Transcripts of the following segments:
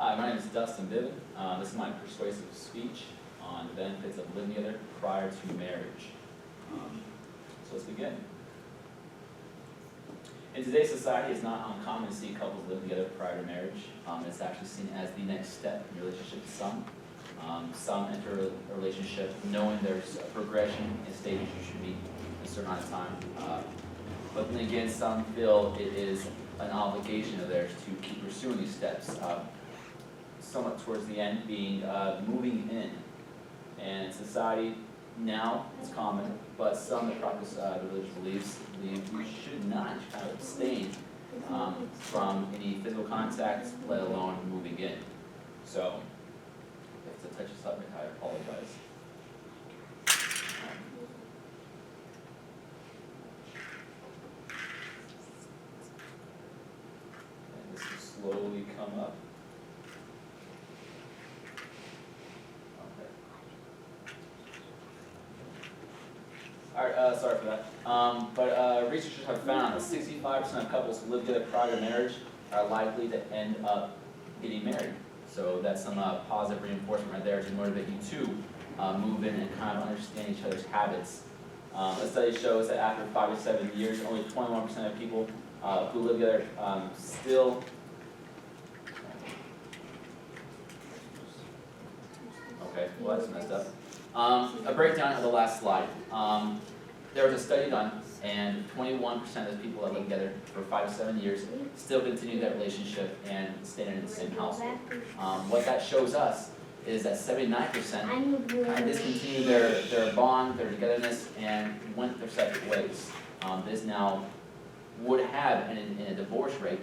Hi, my name is Dustin Biven. This is my persuasive speech on the benefits of living together prior to marriage. So let's begin. In today's society, it's not uncommon to see couples live together prior to marriage. It's actually seen as the next step in a relationship to some. Some enter a relationship knowing there's a progression and stages you should be in a certain amount of time. But then again, some feel it is an obligation of theirs to keep pursuing these steps. Somewhat towards the end being moving in. And in society now, it's common, but some that practice the religious beliefs believe we should not kind of abstain from any physical contact, let alone moving in. So, if it's a touchy subject, I apologize. And this will slowly come up. Alright, sorry for that. But researchers have found that 65% of couples who live together prior to marriage are likely to end up getting married. So that's some positive reinforcement right there to motivate you to move in and kind of understand each other's habits. A study shows that after 5 to 7 years, only 21% of people who live together still okay, well that's messed up. A breakdown of the last slide. There was a study done, and 21% of the people that live together for 5 to 7 years still continue that relationship and stay in the same household. What that shows us is that 79% kind of discontinued their bond, their togetherness, and went their separate ways. This now would have, in a divorce rate,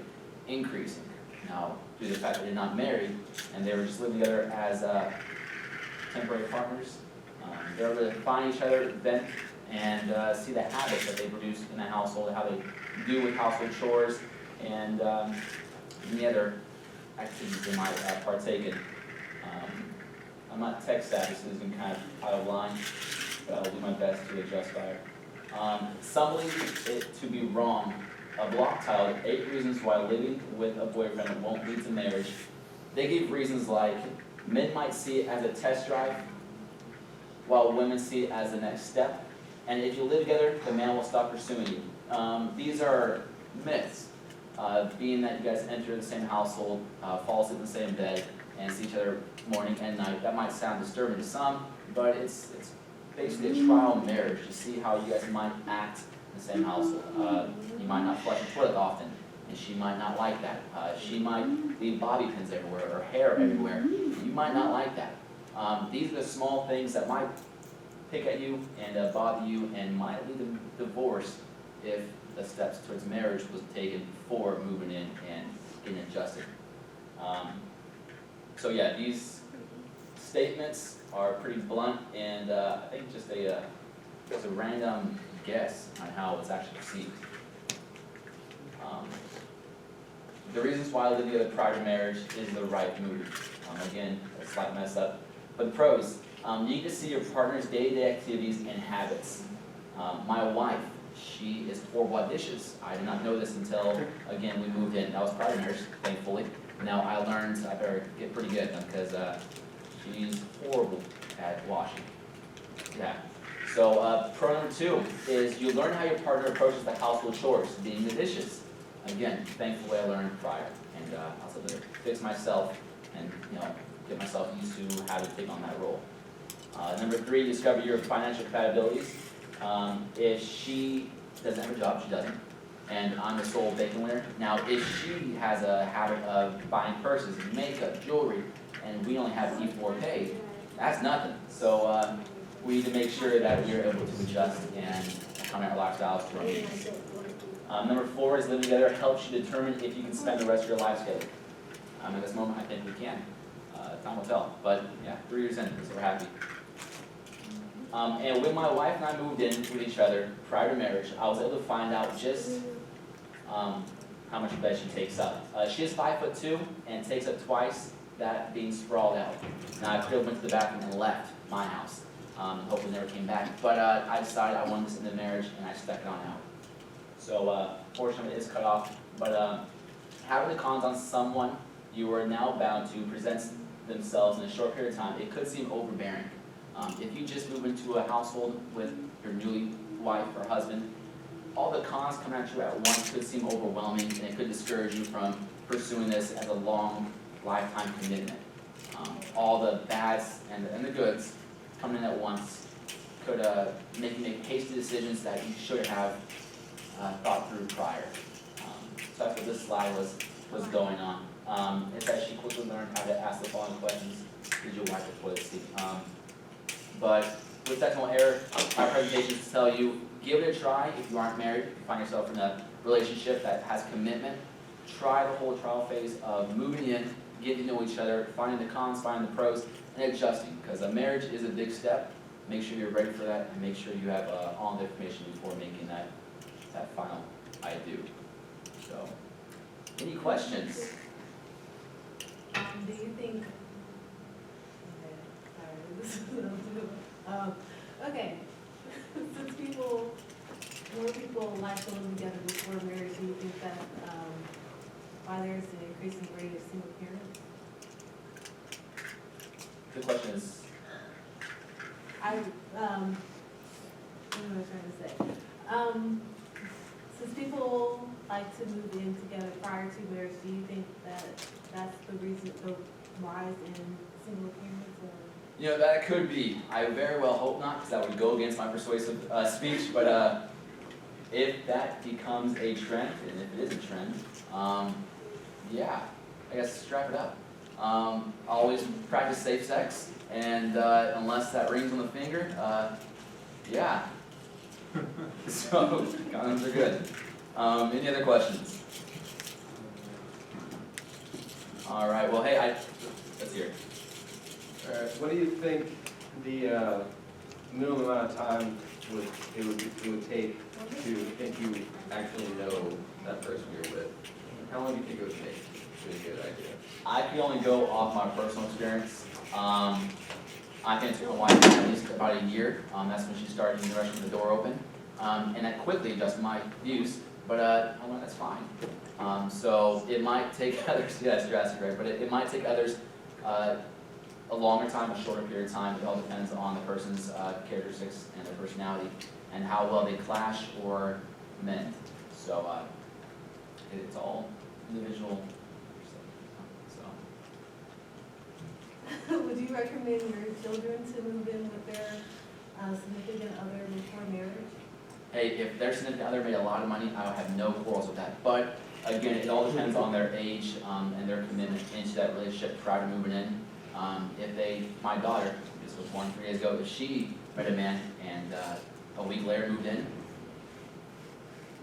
increasing. Now, due to the fact that they're not married and they were just living together as temporary partners, they're able to find each other, vent, and see the habits that they produce in the household, how they do with household chores, and any other activities they might partake in. I'm not tech savvy, so this is kind of out of line, but I'll do my best to adjust by it. Some believe it to be wrong. A block titled 8 Reasons Why Living with a Boyfriend Won't Lead to Marriage. They give reasons like men might see it as a test drive, while women see it as the next step. And if you live together, the man will stop pursuing you. These are myths, being that you guys enter the same household, fall asleep in the same bed, and see each other morning and night. That might sound disturbing to some, but it's basically a trial marriage to see how you guys might act in the same household. You might not flush the toilet often, and she might not like that. She might leave bobby pins everywhere or hair everywhere. You might not like that. These are the small things that might pick at you and bother you and might lead to divorce if the steps towards marriage was taken before moving in and getting adjusted. So yeah, these statements are pretty blunt, and I think just a random guess on how it's actually perceived. The reasons why living together prior to marriage is the right move. Again, a slight mess up. But the pros, you need to see your partner's day-to-day activities and habits. My wife, she is horrible at dishes. I did not know this until, again, we moved in. That was prior to marriage, thankfully. Now I learned I better get pretty good at them because she's horrible at washing. Yeah. So pro number 2 is you learn how your partner approaches the household chores, being the dishes. Again, thankfully I learned prior, and I was able to fix myself and get myself used to how to take on that role. Number 3, discover your financial compatibilities. If she doesn't have a job, she doesn't, and I'm the sole bacon winner. Now, if she has a habit of buying purses, makeup, jewelry, and we only have E4K, that's nothing. So we need to make sure that we are able to adjust and accommodate our lifestyles to our needs. Number 4 is living together helps you determine if you can spend the rest of your life together. At this moment, I think we can. Time will tell. But yeah, 3 years in, so we're happy. And when my wife and I moved in with each other prior to marriage, I was able to find out just how much bed she takes up. She is 5'2" and takes up twice that being sprawled out. Now I could have went to the bathroom and left my house. Hopefully never came back. But I decided I wanted this in the marriage, and I stuck it on out. So, portion of it is cut off. But having the cons on someone you are now bound to present themselves in a short period of time. It could seem overbearing. If you just move into a household with your newly wife or husband, all the cons coming at you at once could seem overwhelming, and it could discourage you from pursuing this as a long lifetime commitment. All the bads and the goods coming in at once could make you make hasty decisions that you should have thought through prior. So that's what this slide was going on. It's that she quickly learned how to ask the following questions: did you wipe the toilet seat? But with sexual error, my presentation is to tell you, give it a try if you aren't married, if you find yourself in a relationship that has commitment. Try the whole trial phase of moving in, getting to know each other, finding the cons, finding the pros, and adjusting, because a marriage is a big step. Make sure you're ready for that, and make sure you have all the information before making that final I do. So, any questions? Do you think, okay, since more people like to live together before marriage, do you think that why there's an increasing rate of single parents? The question is, what am I trying to say? Since people like to move in together prior to marriage, do you think that that's the reason, the rise in single parents? Or? you know, that could be. I very well hope not, because that would go against my persuasive speech, but if that becomes a trend, and if it is a trend, yeah, I guess strap it up. Always practice safe sex, and unless that rings on the finger, yeah. So, condoms are good. Any other questions? All right, well, hey, let's hear it. All right, what do you think the minimum amount of time it would take to, if you actually know that person you're with? How long do you think it would take to get a good idea? I can only go off my personal experience. I think it took my wife at least about a year. That's when she started getting the rest of the door open. And that quickly adjusted my views, but I'm like, that's fine. So it might take others, yes, drastic, right? But it might take others a longer time, a shorter period of time. It all depends on the person's characteristics and their personality and how well they clash or mend. So it's all individual. So. Would you recommend your children to move in with their significant other before marriage? Hey, if their significant other made a lot of money, I would have no quarrels with that. But again, it all depends on their age and their commitment into that relationship prior to moving in. My daughter, this was born 3 days ago, if she met a man and a week later moved in,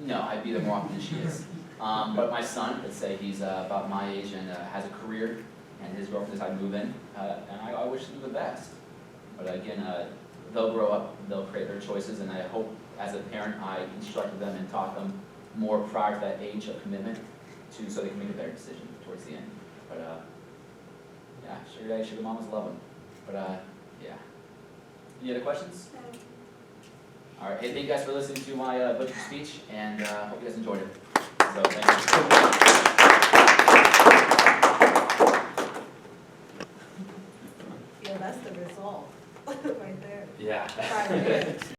no, I'd be there more often than she is. But my son, let's say he's about my age and has a career, and his girlfriend decided to move in, and I wish them the best. But again, they'll grow up, they'll create their choices, and I hope as a parent I instructed them and taught them more prior to that age of commitment so they can make a better decision towards the end. But yeah, sugar daddy, sugar mamas love them. But yeah. Any other questions? No. All right, hey, thank you guys for listening to my butcher speech, and hope you guys enjoyed it. So thank you. Yeah, that's the result right there. Yeah. Prior marriage.